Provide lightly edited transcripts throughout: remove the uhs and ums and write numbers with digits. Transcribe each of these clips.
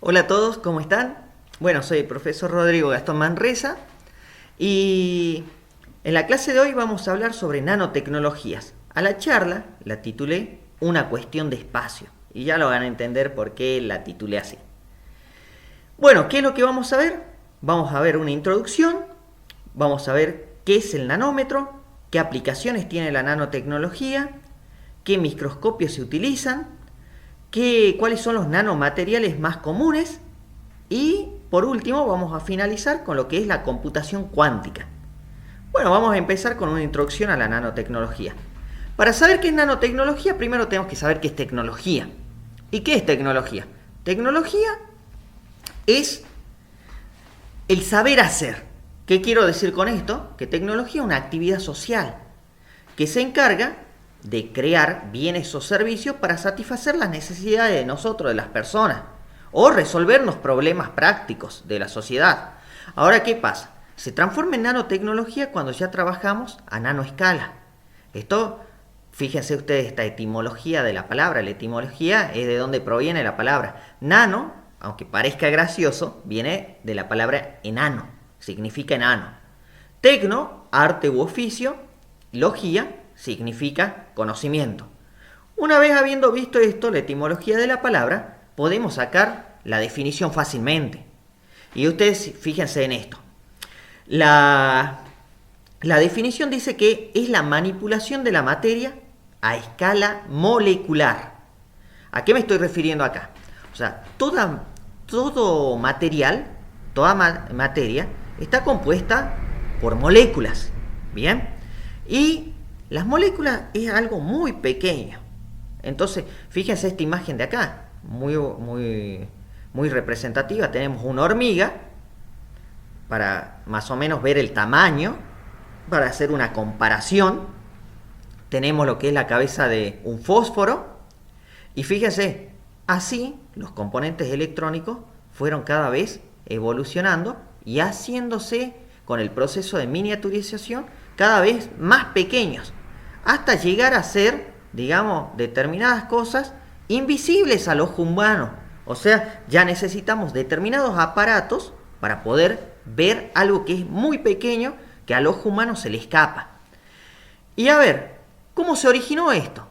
Hola a todos, ¿cómo están? Bueno, soy el profesor Rodrigo Gastón Manresa y en la clase de hoy vamos a hablar sobre nanotecnologías. A la charla la titulé Una cuestión de espacio y ya lo van a entender por qué la titulé así. Bueno, ¿qué es lo que vamos a ver? Vamos a ver una introducción, vamos a ver qué es el nanómetro, qué aplicaciones tiene la nanotecnología, qué microscopios se utilizan, cuáles son los nanomateriales más comunes y por último vamos a finalizar con lo que es la computación cuántica. Bueno, vamos a empezar con una introducción a la nanotecnología. Para saber qué es nanotecnología, primero tenemos que saber qué es tecnología. ¿Y qué es tecnología? Tecnología es el saber hacer. ¿Qué quiero decir con esto? Que tecnología es una actividad social que se encarga de crear bienes o servicios para satisfacer las necesidades de nosotros, de las personas, o resolvernos problemas prácticos de la sociedad. Ahora, ¿qué pasa? Se transforma en nanotecnología cuando ya trabajamos a nanoescala. Esto, fíjense ustedes, esta etimología de la palabra. La etimología es de donde proviene la palabra. Nano, aunque parezca gracioso, viene de la palabra enano, significa enano. Tecno, arte u oficio, logía, significa conocimiento. Una vez habiendo visto esto, la etimología de la palabra, podemos sacar la definición fácilmente. Y ustedes fíjense en esto. La definición dice que es la manipulación de la materia a escala molecular. ¿A qué me estoy refiriendo acá? O sea, todo material, toda materia, está compuesta por moléculas. ¿Bien? Y las moléculas es algo muy pequeño. Entonces, fíjense esta imagen de acá, muy representativa. Tenemos una hormiga, para más o menos ver el tamaño, para hacer una comparación. Tenemos lo que es la cabeza de un fósforo. Y fíjense, así los componentes electrónicos fueron cada vez evolucionando y haciéndose con el proceso de miniaturización cada vez más pequeños, hasta llegar a ser, digamos, determinadas cosas invisibles al ojo humano. O sea, ya necesitamos determinados aparatos para poder ver algo que es muy pequeño, que al ojo humano se le escapa. Y a ver, ¿cómo se originó esto?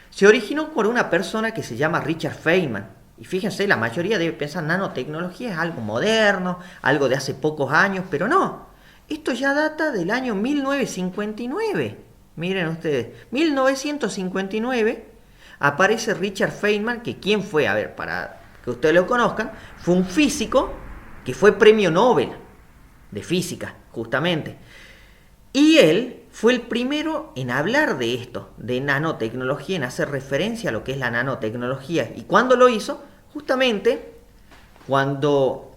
Se originó por una persona que se llama Richard Feynman. Y fíjense, la mayoría debe pensar nanotecnología es algo moderno, algo de hace pocos años, pero no. Esto ya data del año 1959. Miren ustedes, 1959 aparece Richard Feynman, que ¿quién fue? A ver, para que ustedes lo conozcan, fue un físico que fue premio Nobel de física, justamente. Y él fue el primero en hablar de esto, de nanotecnología, en hacer referencia a lo que es la nanotecnología. ¿Y cuándo lo hizo? Justamente cuando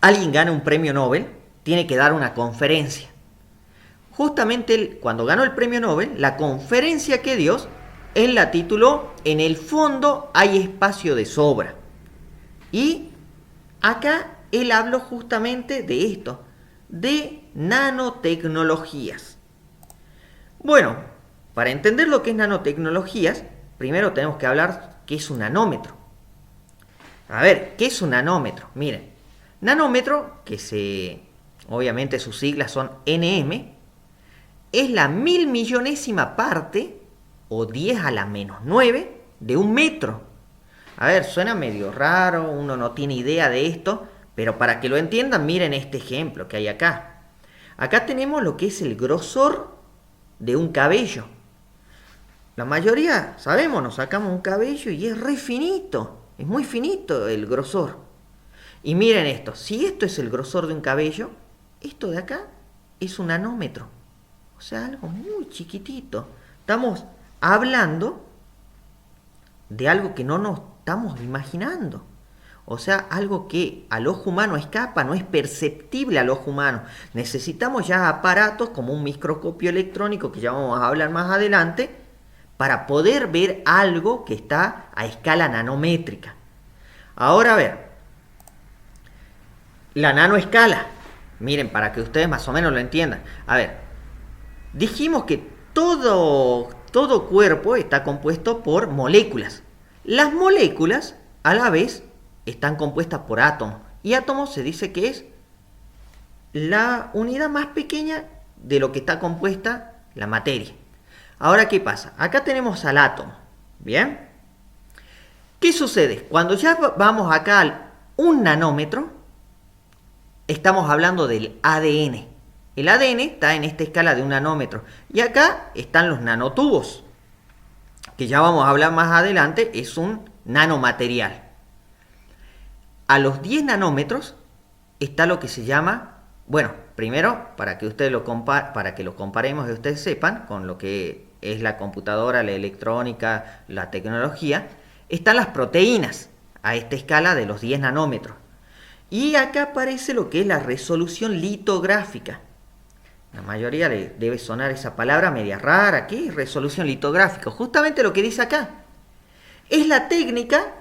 alguien gana un premio Nobel, tiene que dar una conferencia. Justamente él, cuando ganó el premio Nobel, la conferencia que dio, él la tituló "En el fondo hay espacio de sobra". Y acá él habló justamente de esto, de nanotecnologías. Bueno, para entender lo que es nanotecnologías, primero tenemos que hablar qué es un nanómetro. A ver, ¿qué es un nanómetro? Miren, nanómetro, obviamente sus siglas son NM, es la 1000.000.000ª parte, o 10 a la -9, de un metro. A ver, suena medio raro, uno no tiene idea de esto, pero para que lo entiendan, miren este ejemplo que hay acá. Acá tenemos lo que es el grosor de un cabello. La mayoría, sabemos, nos sacamos un cabello y es re finito, es muy finito el grosor. Y miren esto, si esto es el grosor de un cabello, esto de acá es un nanómetro. O sea, algo muy chiquitito. Estamos hablando de algo que no nos estamos imaginando. O sea, algo que al ojo humano escapa, no es perceptible al ojo humano. Necesitamos ya aparatos como un microscopio electrónico, que ya vamos a hablar más adelante, para poder ver algo que está a escala nanométrica. Ahora a ver, la nanoescala. Miren, para que ustedes más o menos lo entiendan. A ver, dijimos que todo cuerpo está compuesto por moléculas. Las moléculas, a la vez, están compuestas por átomos. Y átomos se dice que es la unidad más pequeña de lo que está compuesta la materia. Ahora, ¿qué pasa? Acá tenemos al átomo, ¿bien? ¿Qué sucede? Cuando ya vamos acá al 1 nanómetro, estamos hablando del ADN. El ADN está en esta escala de 1 nanómetro. Y acá están los nanotubos, que ya vamos a hablar más adelante, es un nanomaterial. A los 10 nanómetros está lo que se llama, bueno, primero, para que ustedes para que lo comparemos y ustedes sepan con lo que es la computadora, la electrónica, la tecnología, están las proteínas a esta escala de los 10 nanómetros. Y acá aparece lo que es la resolución litográfica. La mayoría le debe sonar esa palabra media rara. ¿Qué es resolución litográfica? Justamente lo que dice acá. Es la técnica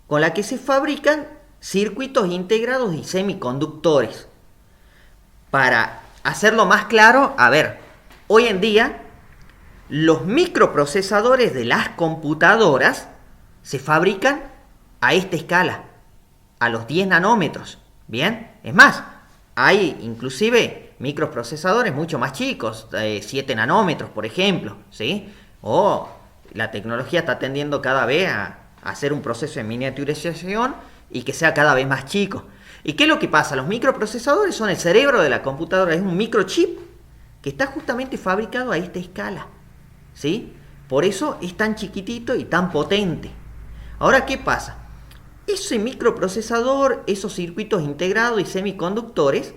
con la que se fabrican circuitos integrados y semiconductores. Para hacerlo más claro, a ver, hoy en día los microprocesadores de las computadoras se fabrican a esta escala, a los 10 nanómetros, ¿bien? Es más, hay inclusive microprocesadores mucho más chicos, 7 nanómetros, por ejemplo, ¿sí? O la tecnología está tendiendo cada vez a hacer un proceso de miniaturización y que sea cada vez más chico. ¿Y qué es lo que pasa? Los microprocesadores son el cerebro de la computadora, es un microchip que está justamente fabricado a esta escala, ¿sí? Por eso es tan chiquitito y tan potente. Ahora, ¿qué pasa? Ese microprocesador, esos circuitos integrados y semiconductores,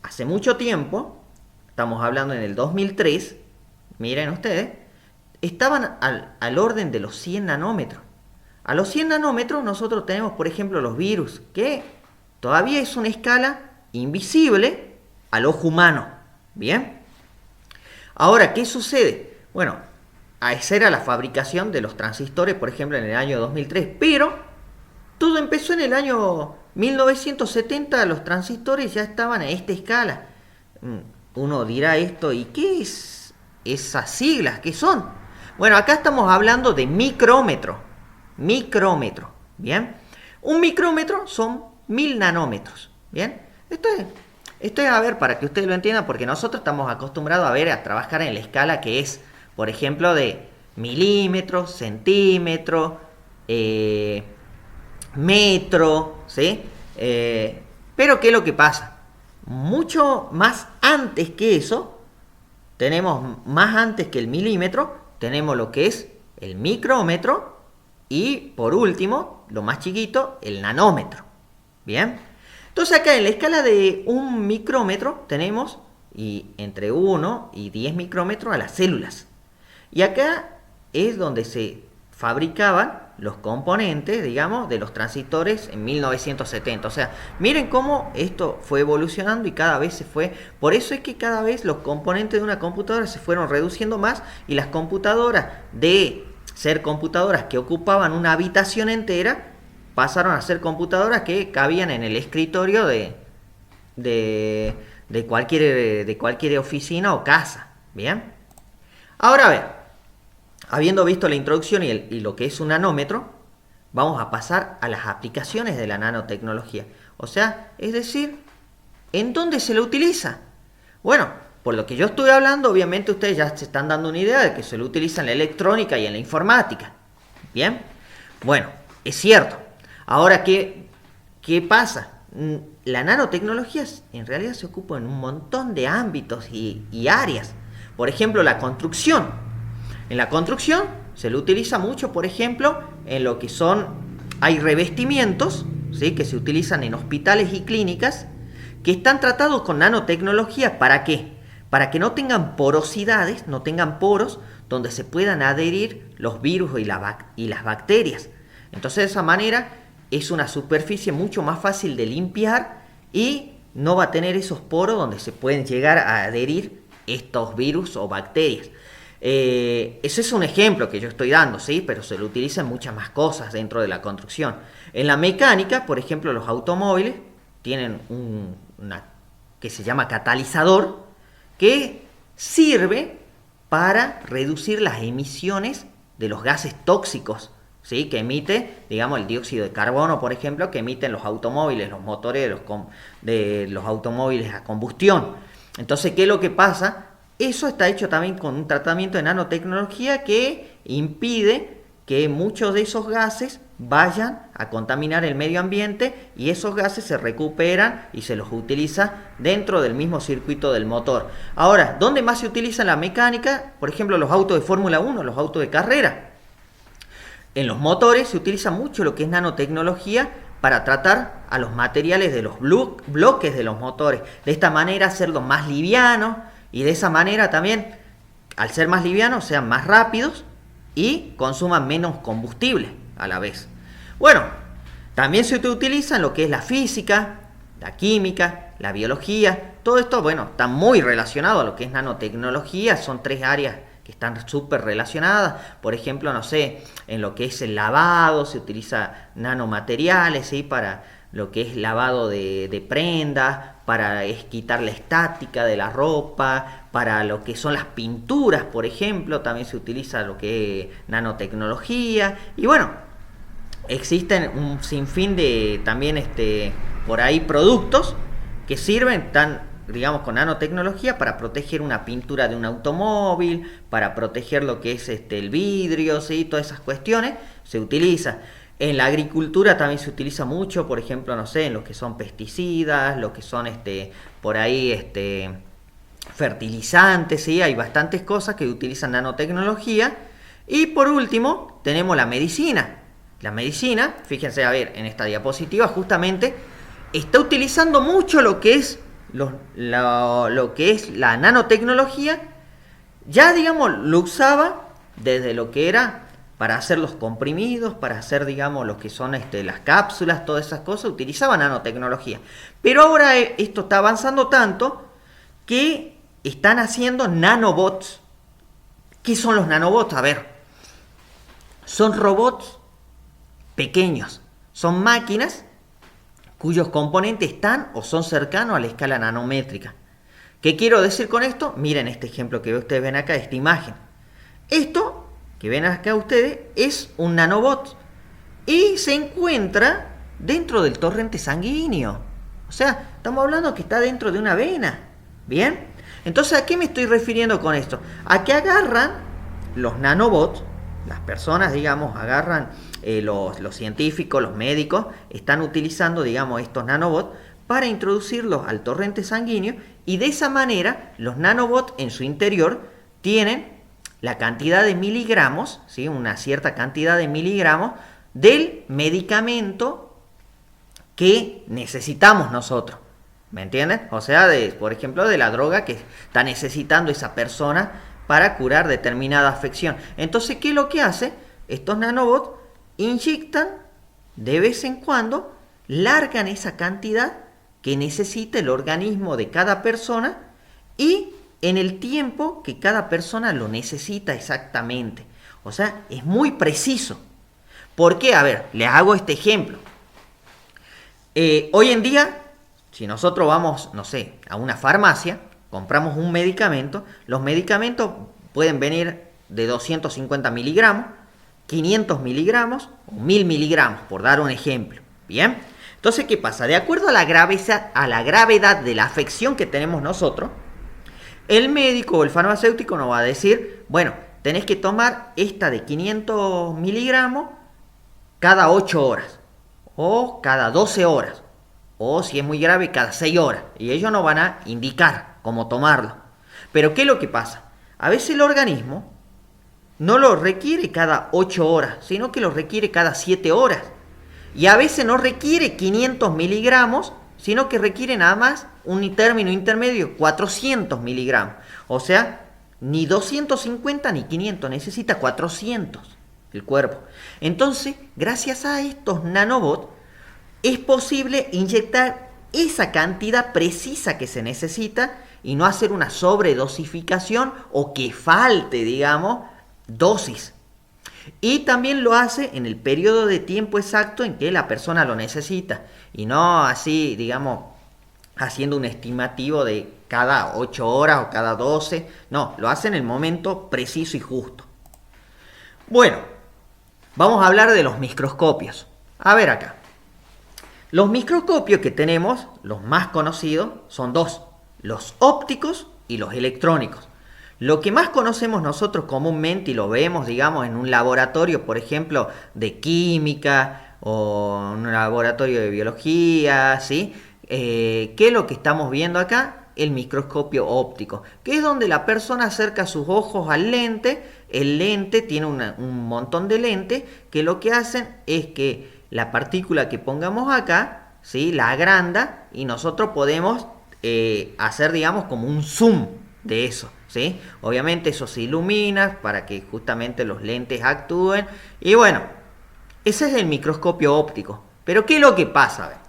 hace mucho tiempo, estamos hablando en el 2003, miren ustedes, estaban al orden de los 100 nanómetros. A los 100 nanómetros nosotros tenemos, por ejemplo, los virus, que todavía es una escala invisible al ojo humano. ¿Bien? Ahora, ¿qué sucede? Bueno, esa era la fabricación de los transistores, por ejemplo, en el año 2003, pero todo empezó en el año 1970, los transistores ya estaban a esta escala. Uno dirá esto, ¿y qué es esas siglas? ¿Qué son? Bueno, acá estamos hablando de micrómetro. Micrómetro, ¿bien? Un micrómetro son 1000 nanómetros, ¿bien? Esto es, a ver, para que ustedes lo entiendan, porque nosotros estamos acostumbrados a trabajar en la escala que es, por ejemplo, de milímetros, centímetros, metro, ¿sí? Pero ¿qué es lo que pasa? Mucho más antes que eso, tenemos más antes que el milímetro, tenemos lo que es el micrómetro y, por último, lo más chiquito, el nanómetro. ¿Bien? Entonces acá en la escala de un micrómetro tenemos entre 1 y 10 micrómetros a las células. Y acá es donde se fabricaban los componentes, digamos, de los transistores en 1970. O sea, miren cómo esto fue evolucionando y cada vez se fue. Por eso es que cada vez los componentes de una computadora se fueron reduciendo más y las computadoras, de ser computadoras que ocupaban una habitación entera, pasaron a ser computadoras que cabían en el escritorio de cualquier oficina o casa. ¿Bien? Ahora a ver, habiendo visto la introducción y lo que es un nanómetro, vamos a pasar a las aplicaciones de la nanotecnología. O sea, es decir, ¿en dónde se lo utiliza? Bueno, por lo que yo estoy hablando, obviamente ustedes ya se están dando una idea de que se lo utiliza en la electrónica y en la informática. ¿Bien? Bueno, es cierto. Ahora, ¿qué pasa? La nanotecnología en realidad se ocupa en un montón de ámbitos y áreas. Por ejemplo, la construcción. En la construcción se lo utiliza mucho, por ejemplo, en lo que hay revestimientos, ¿sí?, que se utilizan en hospitales y clínicas, que están tratados con nanotecnología. ¿Para qué? Para que no tengan porosidades, no tengan poros donde se puedan adherir los virus y las bacterias. Entonces, de esa manera es una superficie mucho más fácil de limpiar y no va a tener esos poros donde se pueden llegar a adherir estos virus o bacterias. Ese es un ejemplo que yo estoy dando, ¿sí? Pero se lo utiliza en muchas más cosas dentro de la construcción. En la mecánica, por ejemplo, los automóviles tienen una que se llama catalizador, que sirve para reducir las emisiones de los gases tóxicos, ¿sí? Que emite, digamos, el dióxido de carbono, por ejemplo, que emiten los automóviles, los motores de los automóviles a combustión. Entonces, ¿qué es lo que pasa? Eso está hecho también con un tratamiento de nanotecnología que impide que muchos de esos gases vayan a contaminar el medio ambiente y esos gases se recuperan y se los utiliza dentro del mismo circuito del motor. Ahora, ¿dónde más se utiliza la mecánica? Por ejemplo, los autos de Fórmula 1, los autos de carrera. En los motores se utiliza mucho lo que es nanotecnología para tratar a los materiales de los bloques de los motores. De esta manera hacerlos más livianos y de esa manera también, al ser más livianos, sean más rápidos y consuman menos combustible a la vez. Bueno, también se utiliza en lo que es la física, la química, la biología. Todo esto, bueno, está muy relacionado a lo que es nanotecnología. Son tres áreas que están súper relacionadas. Por ejemplo, no sé, en lo que es el lavado se utiliza nanomateriales, ¿sí? Para lo que es lavado de prendas, para quitar la estática de la ropa, para lo que son las pinturas, por ejemplo, también se utiliza lo que es nanotecnología. Y bueno, existen un sinfín de también por ahí productos que sirven digamos, con nanotecnología para proteger una pintura de un automóvil, para proteger lo que es el vidrio, ¿sí? Todas esas cuestiones se utiliza. En la agricultura también se utiliza mucho, por ejemplo, no sé, en lo que son pesticidas, lo que son por ahí fertilizantes, ¿sí? Hay bastantes cosas que utilizan nanotecnología. Y por último, tenemos la medicina. La medicina, fíjense, a ver, en esta diapositiva justamente está utilizando mucho lo que es lo que es la nanotecnología. Ya, digamos, lo usaba desde lo que era para hacer los comprimidos, para hacer, digamos, lo que son las cápsulas, todas esas cosas, utilizaba nanotecnología. Pero ahora esto está avanzando tanto que están haciendo nanobots. ¿Qué son los nanobots? A ver, son robots pequeños, son máquinas cuyos componentes están o son cercanos a la escala nanométrica. ¿Qué quiero decir con esto? Miren este ejemplo que ustedes ven acá, esta imagen. Esto que ven acá ustedes es un nanobot y se encuentra dentro del torrente sanguíneo. O sea, estamos hablando que está dentro de una vena. ¿Bien? Entonces, ¿a qué me estoy refiriendo con esto? A que agarran los nanobots, las personas, digamos, agarran los científicos, los médicos, están utilizando, digamos, estos nanobots para introducirlos al torrente sanguíneo y de esa manera los nanobots en su interior tienen la cantidad de miligramos, ¿sí? Una cierta cantidad de miligramos del medicamento que necesitamos nosotros. ¿Me entienden? O sea, por ejemplo, de la droga que está necesitando esa persona para curar determinada afección. Entonces, ¿qué es lo que hace? Estos nanobots inyectan de vez en cuando, largan esa cantidad que necesita el organismo de cada persona y en el tiempo que cada persona lo necesita exactamente. O sea, es muy preciso. ¿Por qué? A ver, les hago este ejemplo. Hoy en día, si nosotros vamos, no sé, a una farmacia, compramos un medicamento, los medicamentos pueden venir de 250 miligramos, 500 miligramos o 1000 miligramos, por dar un ejemplo. Bien, entonces, ¿qué pasa? De acuerdo a la gravedad de la afección que tenemos nosotros, el médico o el farmacéutico nos va a decir, bueno, tenés que tomar esta de 500 miligramos cada 8 horas, o cada 12 horas, o si es muy grave, cada 6 horas. Y ellos nos van a indicar cómo tomarlo. Pero ¿qué es lo que pasa? A veces el organismo no lo requiere cada 8 horas, sino que lo requiere cada 7 horas. Y a veces no requiere 500 miligramos, sino que requiere nada más un término intermedio, 400 miligramos. O sea, ni 250 ni 500, necesita 400 el cuerpo. Entonces, gracias a estos nanobots, es posible inyectar esa cantidad precisa que se necesita y no hacer una sobredosificación o que falte, digamos, dosis. Y también lo hace en el periodo de tiempo exacto en que la persona lo necesita y no así, digamos, haciendo un estimativo de cada 8 horas o cada 12. No, lo hace en el momento preciso y justo. Bueno, vamos a hablar de los microscopios. A ver acá. Los microscopios que tenemos, los más conocidos, son dos. Los ópticos y los electrónicos. Lo que más conocemos nosotros comúnmente y lo vemos, digamos, en un laboratorio, por ejemplo, de química o en un laboratorio de biología, ¿sí? ¿Qué es lo que estamos viendo acá? El microscopio óptico, que es donde la persona acerca sus ojos al lente. El lente tiene un montón de lentes que lo que hacen es que la partícula que pongamos acá, ¿sí?, la agranda y nosotros podemos hacer, digamos, como un zoom de eso, ¿sí? Obviamente eso se ilumina para que justamente los lentes actúen. Y bueno, ese es el microscopio óptico. Pero ¿qué es lo que pasa?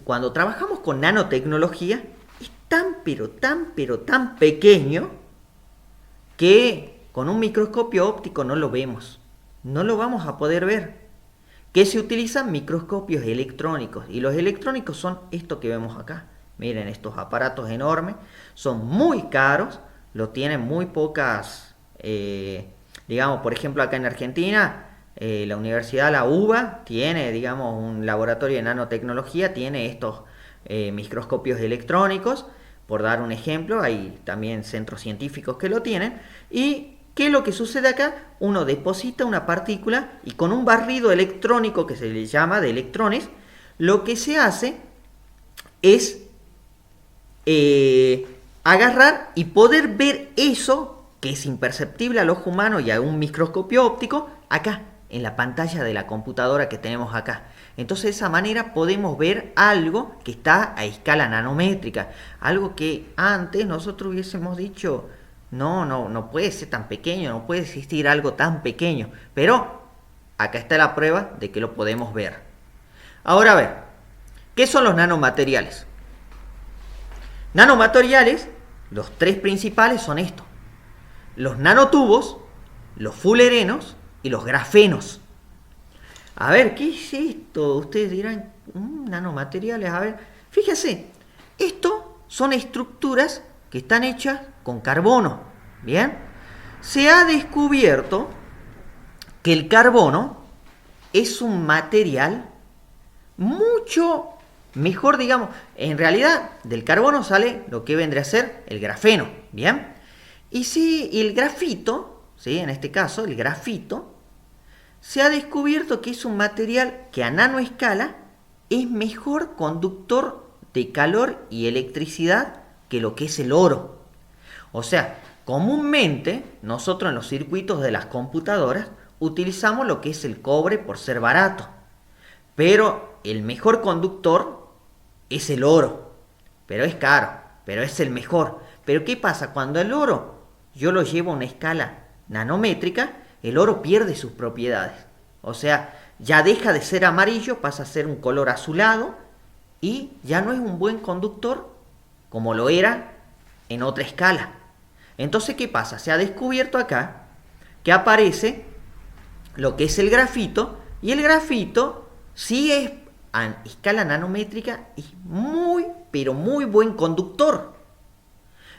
Cuando trabajamos con nanotecnología, es tan pero tan pequeño que con un microscopio óptico no lo vemos. No lo vamos a poder ver. Que se utilizan microscopios electrónicos. Y los electrónicos son esto que vemos acá. Miren, estos aparatos enormes. Son muy caros. Lo tienen muy pocas. Digamos, por ejemplo, acá en Argentina, la Universidad La UBA tiene, digamos, un laboratorio de nanotecnología. Tiene estos microscopios electrónicos. Por dar un ejemplo, hay también centros científicos que lo tienen. ¿Y qué es lo que sucede acá? Uno deposita una partícula y con un barrido electrónico que se le llama de electrones, lo que se hace es agarrar y poder ver eso que es imperceptible al ojo humano y a un microscopio óptico acá, en la pantalla de la computadora que tenemos acá. Entonces de esa manera podemos ver algo que está a escala nanométrica, algo que antes nosotros hubiésemos dicho, no puede ser tan pequeño, no puede existir algo tan pequeño, pero acá está la prueba de que lo podemos ver. Ahora a ver, ¿qué son los nanomateriales? Nanomateriales, los tres principales son estos: los nanotubos, los fullerenos y los grafenos. A ver, ¿qué es esto? Ustedes dirán, nanomateriales, a ver. Fíjense, esto son estructuras que están hechas con carbono, ¿bien? Se ha descubierto que el carbono es un material mucho mejor, digamos. En realidad, del carbono sale lo que vendría a ser el grafeno, ¿bien? Y el grafito, ¿sí?, en este caso, el grafito, se ha descubierto que es un material que a nanoescala es mejor conductor de calor y electricidad que lo que es el oro. O sea, comúnmente nosotros en los circuitos de las computadoras utilizamos lo que es el cobre por ser barato, pero el mejor conductor es el oro, pero es caro, pero es el mejor. Pero ¿qué pasa? Cuando el oro yo lo llevo a una escala nanométrica, el oro pierde sus propiedades. O sea, ya deja de ser amarillo, pasa a ser un color azulado y ya no es un buen conductor como lo era en otra escala. Entonces, ¿qué pasa? Se ha descubierto acá que aparece lo que es el grafito, y el grafito sí es a escala nanométrica, es muy, pero muy buen conductor.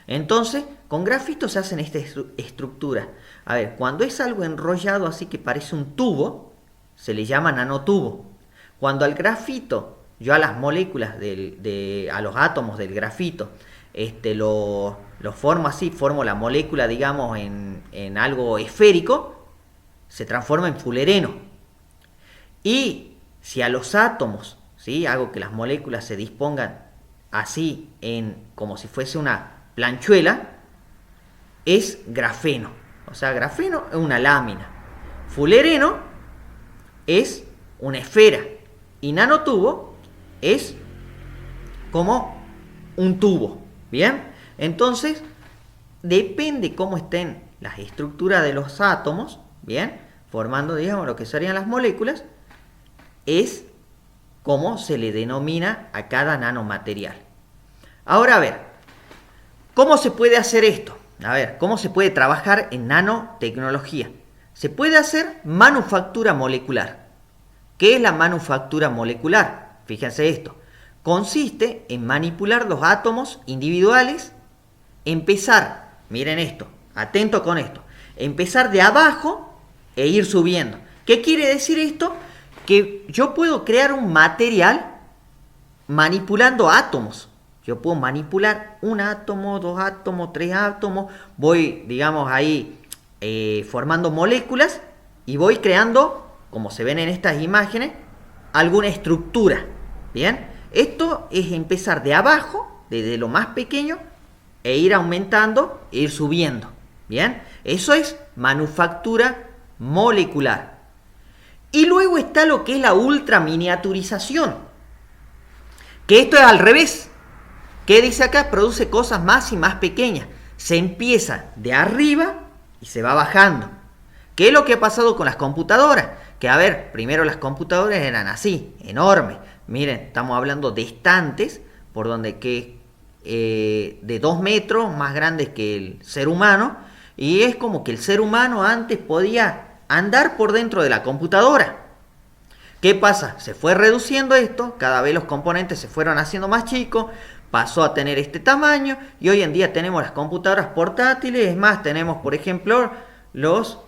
Entonces, con grafito se hacen estas estructuras. A ver, cuando es algo enrollado así que parece un tubo, se le llama nanotubo. Cuando al grafito, yo a las moléculas, a los átomos del grafito, lo formo así, formo la molécula, digamos, en algo esférico, se transforma en fullereno. Y si a los átomos, ¿sí?, hago que las moléculas se dispongan así, como si fuese una planchuela, es grafeno. O sea, grafeno es una lámina. Fullereno es una esfera. Y nanotubo es como un tubo. ¿Bien? Entonces, depende cómo estén las estructuras de los átomos, ¿bien?, formando, digamos, lo que serían las moléculas, es como se le denomina a cada nanomaterial. Ahora, a ver, ¿cómo se puede hacer esto? A ver, ¿cómo se puede trabajar en nanotecnología? Se puede hacer manufactura molecular. ¿Qué es la manufactura molecular? Fíjense esto. Consiste en manipular los átomos individuales, empezar, miren esto, atento con esto, empezar de abajo e ir subiendo. ¿Qué quiere decir esto? Que yo puedo crear un material manipulando átomos. Yo puedo manipular un átomo, dos átomos, tres átomos. Voy, digamos, ahí formando moléculas y voy creando, como se ven en estas imágenes, alguna estructura. Bien, esto es empezar de abajo, desde lo más pequeño, e ir aumentando e ir subiendo. Bien, eso es manufactura molecular. Y luego está lo que es la ultraminiaturización, que esto es al revés. ¿Qué dice acá? Produce cosas más y más pequeñas. Se empieza de arriba y se va bajando. ¿Qué es lo que ha pasado con las computadoras? Que a ver, primero las computadoras eran así, enormes. Miren, estamos hablando de estantes, por donde que de 2 metros, más grandes que el ser humano. Y es como que el ser humano antes podía andar por dentro de la computadora. ¿Qué pasa? Se fue reduciendo esto, cada vez los componentes se fueron haciendo más chicos, pasó a tener este tamaño y hoy en día tenemos las computadoras portátiles, es más, tenemos por ejemplo los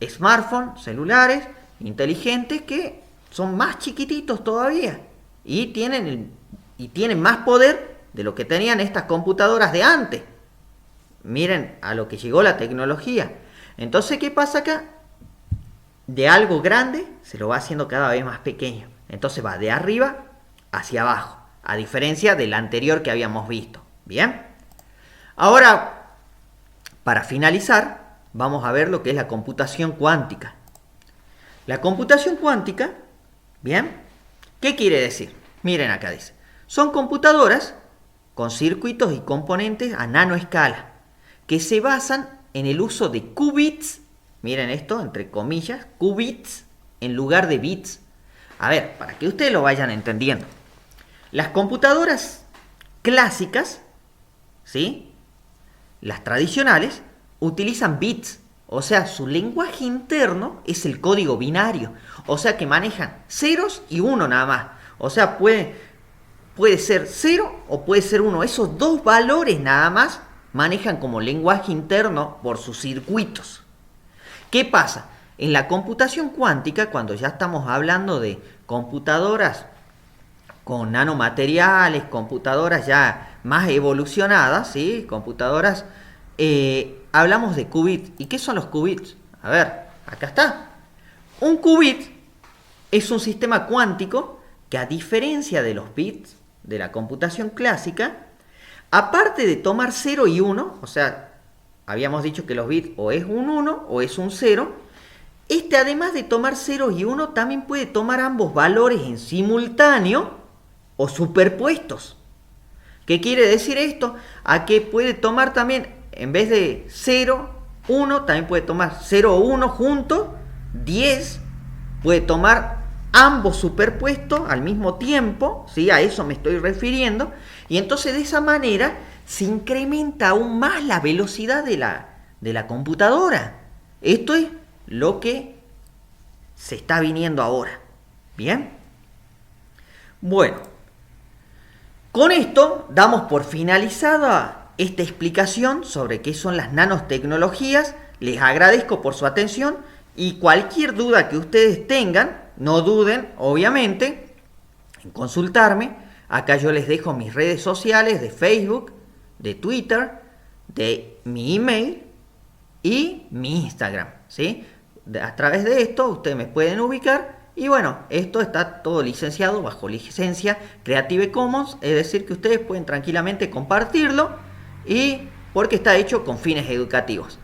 smartphones, celulares inteligentes que son más chiquititos todavía y tienen más poder de lo que tenían estas computadoras de antes. Miren a lo que llegó la tecnología. Entonces, ¿qué pasa acá? De algo grande se lo va haciendo cada vez más pequeño. Entonces va de arriba hacia abajo, a diferencia del anterior que habíamos visto. Bien. Ahora, para finalizar, vamos a ver lo que es la computación cuántica. La computación cuántica, bien, ¿qué quiere decir? Miren acá dice, son computadoras con circuitos y componentes a nanoescala que se basan en el uso de qubits. Miren esto, entre comillas, qubits en lugar de bits. A ver, para que ustedes lo vayan entendiendo. Las computadoras clásicas, ¿sí? Las tradicionales, utilizan bits. O sea, su lenguaje interno es el código binario. O sea, que manejan ceros y uno nada más. O sea, puede ser 0 o puede ser 1. Esos dos valores nada más manejan como lenguaje interno por sus circuitos. ¿Qué pasa? En la computación cuántica, cuando ya estamos hablando de computadoras con nanomateriales, computadoras ya más evolucionadas, ¿sí? Computadoras, hablamos de qubits. ¿Y qué son los qubits? A ver, acá está. Un qubit es un sistema cuántico que, a diferencia de los bits de la computación clásica, aparte de tomar 0 y 1, o sea, habíamos dicho que los bits o es un 1 o es un 0, además de tomar 0 y 1, también puede tomar ambos valores en simultáneo o superpuestos. ¿Qué quiere decir esto? A que puede tomar también, en vez de 0, 1, también puede tomar 0 o 1 juntos, 10, puede tomar ambos superpuestos al mismo tiempo, ¿sí? A eso me estoy refiriendo, y entonces de esa manera se incrementa aún más la velocidad de la computadora. Esto es lo que se está viniendo ahora. ¿Bien? Bueno, con esto damos por finalizada esta explicación sobre qué son las nanotecnologías. Les agradezco por su atención y cualquier duda que ustedes tengan, no duden, obviamente, en consultarme. Acá yo les dejo mis redes sociales de Facebook, de Twitter, de mi email y mi Instagram, ¿sí? A través de esto ustedes me pueden ubicar y bueno, esto está todo licenciado bajo licencia Creative Commons, es decir que ustedes pueden tranquilamente compartirlo y porque está hecho con fines educativos.